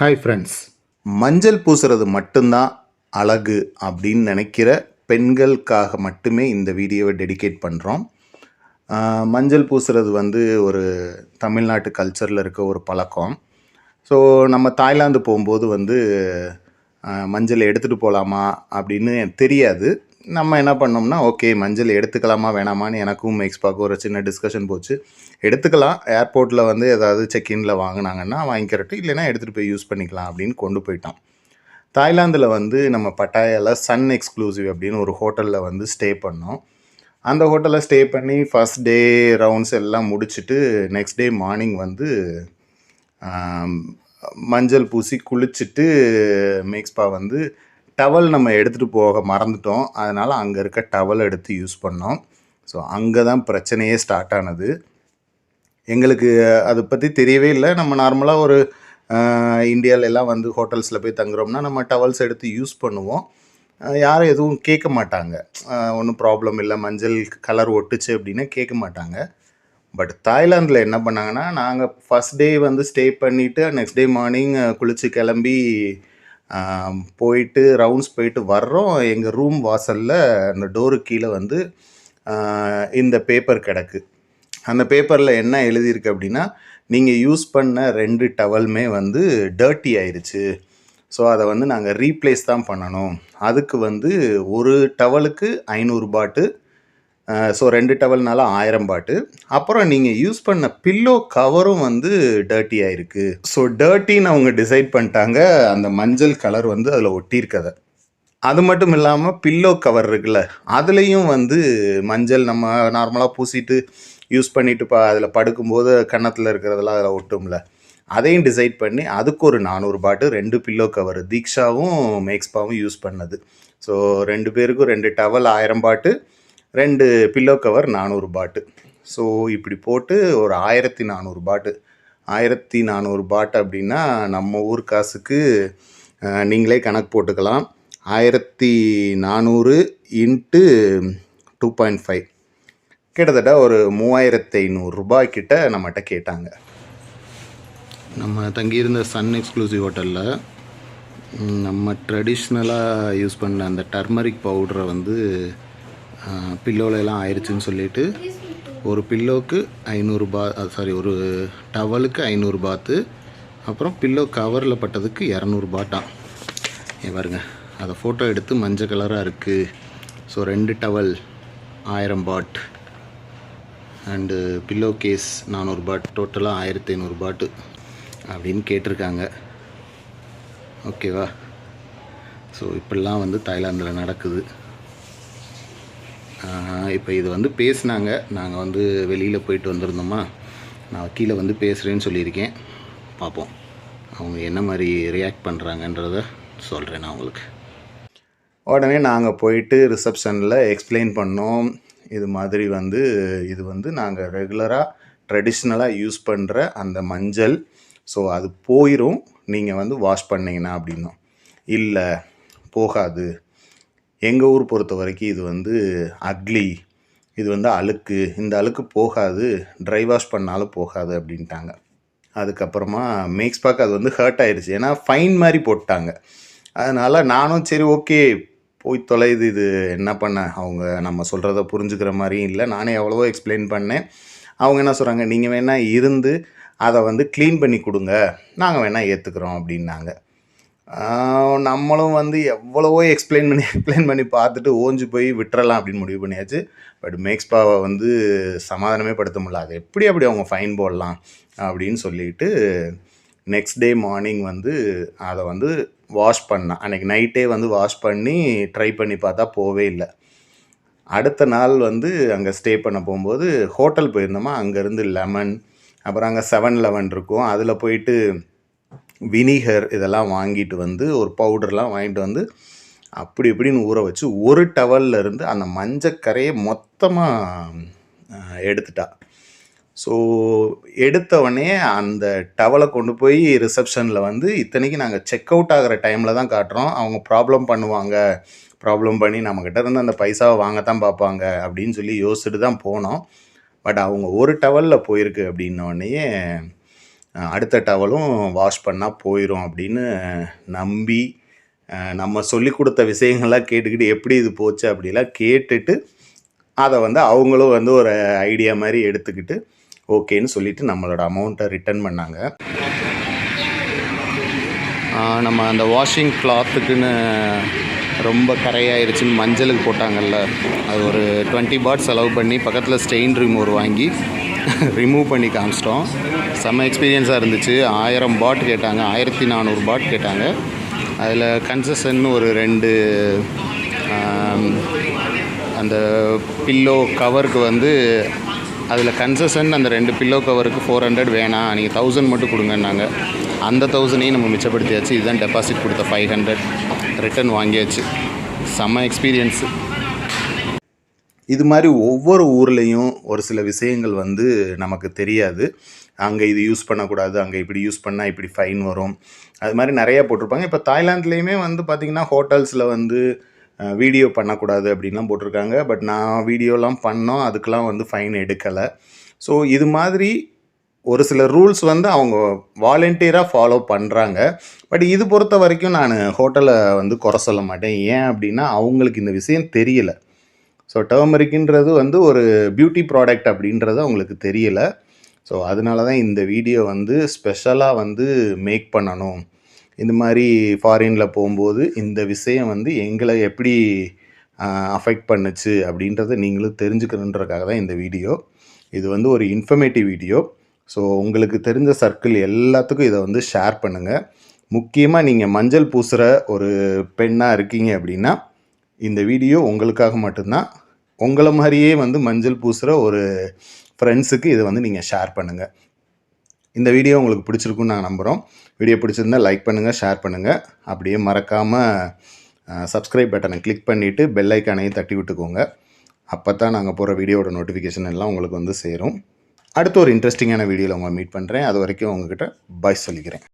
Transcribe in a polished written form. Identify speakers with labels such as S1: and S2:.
S1: Hi friends. மஞ்சள் பூசுறது மட்டும்தான் அழகு அப்படின்னு நினைக்கிற பெண்களுக்காக மட்டுமே இந்த வீடியோவை டெடிகேட் பண்ணுறோம். மஞ்சள் பூசுறது வந்து ஒரு தமிழ்நாட்டு கல்ச்சரில் இருக்க ஒரு பழக்கம். ஸோ நம்ம தாய்லாந்து போகும்போது வந்து மஞ்சள் எடுத்துகிட்டு போகலாமா அப்படின்னு தெரியாது. நம்ம என்ன பண்ணோம்னா, ஓகே மஞ்சள் எடுத்துக்கலாமா வேணாமான்னு எனக்கும் மேக்ஸ்பாக்கும் ஒரு சின்ன டிஸ்கஷன் போச்சு. எடுத்துக்கலாம், ஏர்போர்ட்டில் வந்து ஏதாவது செக்இனில் வாங்கினாங்கன்னா வாங்கிக்கிறட்டு, இல்லைனா எடுத்துகிட்டு போய் யூஸ் பண்ணிக்கலாம் அப்படின்னு கொண்டு போயிட்டோம். தாய்லாந்தில் வந்து நம்ம பட்டாயாவில் சன் எக்ஸ்க்ளூசிவ் அப்படின்னு ஒரு ஹோட்டலில் வந்து ஸ்டே பண்ணோம். அந்த ஹோட்டலில் ஸ்டே பண்ணி ஃபஸ்ட் டே ரவுண்ட்ஸ் எல்லாம் முடிச்சுட்டு நெக்ஸ்ட் டே மார்னிங் வந்து மஞ்சள் பூசி குளிச்சுட்டு மேக்ஸ்பா வந்து டவல் நம்ம எடுத்துகிட்டு போக மறந்துட்டோம். அதனால் அங்கே இருக்க டவல் எடுத்து யூஸ் பண்ணோம். ஸோ அங்கே தான் பிரச்சனையே ஸ்டார்ட் ஆனது. எங்களுக்கு அதை பற்றி தெரியவே இல்லை. நம்ம நார்மலாக ஒரு இந்தியாவிலலாம் வந்து ஹோட்டல்ஸில் போய் தங்குறோம்னா நம்ம டவல்ஸ் எடுத்து யூஸ் பண்ணுவோம். யாரும் எதுவும் கேட்க மாட்டாங்க. ஒன்றும் ப்ராப்ளம் இல்லை, மஞ்சள் கலர் ஒட்டுச்சு அப்படின்னா கேட்க மாட்டாங்க. பட் தாய்லாந்தில் என்ன பண்ணாங்கன்னா, நாங்கள் ஃபஸ்ட் டே வந்து ஸ்டே பண்ணிவிட்டு நெக்ஸ்ட் டே மார்னிங் குளித்து கிளம்பி போயிட்டு ரவுண்ட்ஸ் போயிட்டு வர்றோம். எங்கள் ரூம் வாசலில் அந்த டோருக்கு கீழே வந்து இந்த பேப்பர் கிடக்கு. அந்த பேப்பரில் என்ன எழுதியிருக்கு அப்படின்னா, நீங்கள் யூஸ் பண்ண 2 டவலுமே வந்து டர்ட்டி ஆயிடுச்சு. ஸோ அதை வந்து நாங்கள் ரீப்ளேஸ் தான் பண்ணணும். அதுக்கு வந்து ஒரு டவலுக்கு 500 பாட்டு. ஸோ 2 டவல்னால 1000 பாட்டு. அப்புறம் நீங்கள் யூஸ் பண்ண பில்லோ கவரும் வந்து டர்ட்டி ஆயிருக்கு. ஸோ டர்ட்டின்னு அவங்க டிசைட் பண்ணிட்டாங்க. அந்த மஞ்சள் கலர் வந்து அதில் ஒட்டியிருக்கதை. அது மட்டும் இல்லாமல் பில்லோ கவர் இருக்குல்ல, அதுலேயும் வந்து மஞ்சள் நம்ம நார்மலாக பூசிட்டு யூஸ் பண்ணிட்டு அதில் படுக்கும்போது கன்னத்தில் இருக்கிறதெல்லாம் அதில் ஒட்டும்ல, அதையும் டிசைட் பண்ணி அதுக்கு ஒரு 400 பாட்டு 2 பில்லோ கவர் தீக்ஷாவும் மேக்ஸ்பாவும் யூஸ் பண்ணது. ஸோ 2 பேருக்கும் 2 டவல் 1000 பாட்டு, 2 பில்லோ கவர் 400 பாட்டு. ஸோ இப்படி போட்டு ஒரு 1400 பாட்டு. 1400 பாட்டு அப்படின்னா நம்ம ஊர் காசுக்கு நீங்களே கணக்கு போட்டுக்கலாம். 1400 இன்ட்டு 2.5 கிட்டத்தட்ட ஒரு 3500 ரூபாய் கிட்ட நம்மகிட்ட கேட்டாங்க. நம்ம தங்கியிருந்த சன் எக்ஸ்க்ளூசிவ் ஹோட்டலில் நம்ம ட்ரெடிஷ்னலாக யூஸ் பண்ண அந்த டர்மரிக் பவுடரை வந்து பில்லோலெல்லாம் ஆயிடுச்சுன்னு சொல்லிட்டு ஒரு பில்லோவுக்கு 500 ஒரு டவலுக்கு 500 பாத்து, அப்புறம் பில்லோ கவரில் பட்டதுக்கு 200 பாட்டான். பாருங்க, அதை ஃபோட்டோ எடுத்து மஞ்சள் கலராக இருக்குது. So 2 towel 1000 baht and pillow case 400 baht, டோட்டலாக 1500 பாட்டு அப்படின்னு கேட்டிருக்காங்க. ஓகேவா? ஸோ இப்படிலாம் வந்து தாய்லாந்தில் நடக்குது. இப்போ இது வந்து பேசினாங்க. நாங்கள் வந்து வெளியில் போயிட்டு வந்திருந்தோமா, நான் கீழே வந்து பேசுகிறேன்னு சொல்லியிருக்கேன். பார்ப்போம் அவங்க என்ன மாதிரி ரியாக்ட் பண்ணுறாங்கன்றத சொல்கிறேன் நான் உங்களுக்கு. உடனே நாங்கள் போயிட்டு ரிசப்ஷனில் எக்ஸ்பிளைன் பண்ணோம். இது மாதிரி வந்து இது வந்து நாங்கள் ரெகுலராக ட்ரெடிஷ்னலாக யூஸ் பண்ணுற அந்த மஞ்சள். ஸோ அது போயிடும் நீங்கள் வந்து வாஷ் பண்ணிங்கன்னா அப்படின்னோம். இல்லை போகாது, எங்கள் ஊர் பொறுத்த வரைக்கும் இது வந்து அக்லி, இது வந்து அழுக்கு, இந்த அழுக்கு போகாது, ட்ரை வாஷ் பண்ணாலும் போகாது அப்படின்ட்டாங்க. அதுக்கப்புறமா மேக்ஸ்பாக்கு அது வந்து ஹர்ட் ஆயிடுச்சு. ஏன்னா ஃபைன் மாதிரி போட்டாங்க. அதனால் நானும் சரி ஓகே போய் தொலைது, இது என்ன பண்ண, அவங்க நம்ம சொல்கிறத புரிஞ்சுக்கிற மாதிரியும் இல்லை. நானே எவ்வளவோ எக்ஸ்பிளைன் பண்ணேன். அவங்க என்ன சொல்கிறாங்க, நீங்கள் வேணால் இருந்து அதை வந்து க்ளீன் பண்ணி கொடுங்க, நாங்கள் வேணால் ஏற்றுக்குறோம் அப்படின்னாங்க. நம்மளும் வந்து எவ்வளவோ எக்ஸ்பிளைன் பண்ணி பார்த்துட்டு ஓஞ்சு போய் விட்டுறலாம் அப்படின்னு முடிவு பண்ணியாச்சு. பட் மேக்ஸ்பாவை வந்து சமாதானமே படுத்த முடியல. அது எப்படி அப்படி அவங்க ஃபைன் போடலாம் அப்படின்னு சொல்லிட்டு நெக்ஸ்ட் டே மார்னிங் வந்து அதை வந்து வாஷ் பண்ணேன். அன்றைக்கி நைட்டே வந்து வாஷ் பண்ணி ட்ரை பண்ணி பார்த்தா போவே இல்லை. அடுத்த நாள் வந்து அங்கே ஸ்டே பண்ண போகும்போது ஹோட்டல் போயிருந்தோமா, அங்கேருந்து லெமன், அப்புறம் அங்கே 7-Eleven இருக்கும், அதில் போயிட்டு வினிகர் இதெல்லாம் வாங்கிட்டு வந்து ஒரு பவுடர்லாம் வாங்கிட்டு வந்து அப்படி இப்படின்னு ஊற வச்சு ஒரு டவலில் இருந்து அந்த மஞ்சக்கரையை மொத்தமாக எடுத்துட்டா. ஸோ எடுத்தவொடனே அந்த டவலை கொண்டு போய் ரிசப்ஷனில் வந்து, இத்தனைக்கு நாங்கள் செக் அவுட் ஆகிற டைமில் தான் காட்டுறோம். அவங்க ப்ராப்ளம் பண்ணுவாங்க, ப்ராப்ளம் பண்ணி நம்மக்கிட்ட இருந்து அந்த பைசாவை வாங்கத்தான் பார்ப்பாங்க அப்படின்னு சொல்லி யோசிச்சுட்டு தான் போனோம். பட் அவங்க ஒரு டவலில் போயிருக்கு அப்படின்னோடனே அடுத்த டவலும் வாஷ் பண்ணால் போயிடும் அப்படின்னு நம்பி நம்ம சொல்லி கொடுத்த விஷயங்கள்லாம் கேட்டுக்கிட்டு எப்படி இது போச்சு அப்படிலாம் கேட்டுட்டு அதை வந்து அவங்களும் வந்து ஒரு ஐடியா மாதிரி எடுத்துக்கிட்டு ஓகேன்னு சொல்லிவிட்டு நம்மளோட அமௌண்ட்டை ரிட்டர்ன் பண்ணாங்க. நம்ம அந்த வாஷிங் கிளாத்துக்குன்னு ரொம்ப கரையாயிருச்சுன்னு மஞ்சளுக்கு போட்டாங்கல்ல, அது ஒரு 20 பாட் செலவு பண்ணி பக்கத்தில் ஸ்டெயின் ரிமூவர் வாங்கி ரிமூவ் பண்ணி காமிச்சிட்டோம். செம்ம எக்ஸ்பீரியன்ஸாக இருந்துச்சு. 1000 பாட் கேட்டாங்க, 1400 பாட் கேட்டாங்க. அதில் கன்செஷன் ஒரு 2 அந்த பில்லோ கவருக்கு வந்து அதில் கன்செஷன் அந்த 2 பில்லோ கவருக்கு 400 வேணாம், நீங்கள் 1000 மட்டும் கொடுங்கன்னாங்க. அந்த 1000ஐயும் நம்ம மிச்சப்படுத்தியாச்சு. இதுதான் டெபாசிட் கொடுத்த 500 ரிட்டன் வாங்கியாச்சு. செம்ம எக்ஸ்பீரியன்ஸு. இது மாதிரி ஒவ்வொரு ஊர்லேயும் ஒரு சில விஷயங்கள் வந்து நமக்கு தெரியாது. அங்கே இது யூஸ் பண்ணக்கூடாது, அங்கே இப்படி யூஸ் பண்ணால் இப்படி ஃபைன் வரும், அது மாதிரி நிறையா போட்டிருப்பாங்க. இப்போ தாய்லாந்துலேயுமே வந்து பார்த்திங்கன்னா ஹோட்டல்ஸில் வந்து வீடியோ பண்ணக்கூடாது அப்படின்லாம் போட்டிருக்காங்க. பட் நான் வீடியோலாம் பண்ணோம், அதுக்கெலாம் வந்து ஃபைன் எடுக்கலை. ஸோ இது மாதிரி ஒரு சில ரூல்ஸ் வந்து அவங்க வாலண்டியராக ஃபாலோ பண்ணுறாங்க. பட் இது பொறுத்த வரைக்கும் நான் ஹோட்டலை வந்து குறை சொல்ல மாட்டேன். ஏன் அப்படின்னா அவங்களுக்கு இந்த விஷயம் தெரியலை. ஸோ டர்மரிக்ன்றது வந்து ஒரு பியூட்டி ப்ராடக்ட் அப்படின்றது அவங்களுக்கு தெரியலை. ஸோ அதனால தான் இந்த வீடியோ வந்து ஸ்பெஷலாக வந்து மேக் பண்ணணும். இந்த மாதிரி ஃபாரினில் போகும்போது இந்த விஷயம் வந்து எங்களை எப்படி அஃபெக்ட் பண்ணுச்சு அப்படின்றத நீங்களும் தெரிஞ்சுக்கணுன்றதுக்காக தான் இந்த வீடியோ. இது வந்து ஒரு இன்ஃபர்மேட்டிவ் வீடியோ. ஸோ உங்களுக்கு தெரிஞ்ச சர்க்கிள் எல்லாத்துக்கும் இதை வந்து ஷேர் பண்ணுங்கள். முக்கியமாக நீங்கள் மஞ்சள் பூசுகிற ஒரு பெண்ணாக இருக்கீங்க அப்படின்னா இந்த வீடியோ உங்களுக்காக மட்டும்தான். உங்களை மாதிரியே வந்து மஞ்சள் பூசுகிற ஒரு ஃப்ரெண்ட்ஸுக்கு இதை வந்து நீங்கள் ஷேர் பண்ணுங்கள். இந்த வீடியோ உங்களுக்கு பிடிச்சிருக்குன்னு நான் நம்புகிறோம். வீடியோ பிடிச்சிருந்தால் லைக் பண்ணுங்கள், ஷேர் பண்ணுங்கள். அப்படியே மறக்காமல் சப்ஸ்கிரைப் பட்டனை கிளிக் பண்ணிவிட்டு பெல் ஐக்கானையும் தட்டி விட்டுக்கோங்க. அப்போ தான் நாங்கள் போகிற வீடியோவோட நோட்டிஃபிகேஷன் எல்லாம் உங்களுக்கு வந்து சேரும். அடுத்து ஒரு இன்ட்ரெஸ்டிங்கான வீடியோவில் உங்களை மீட் பண்ணுறேன். அது வரைக்கும் உங்ககிட்ட பாய் சொல்லிக்கிறேன்.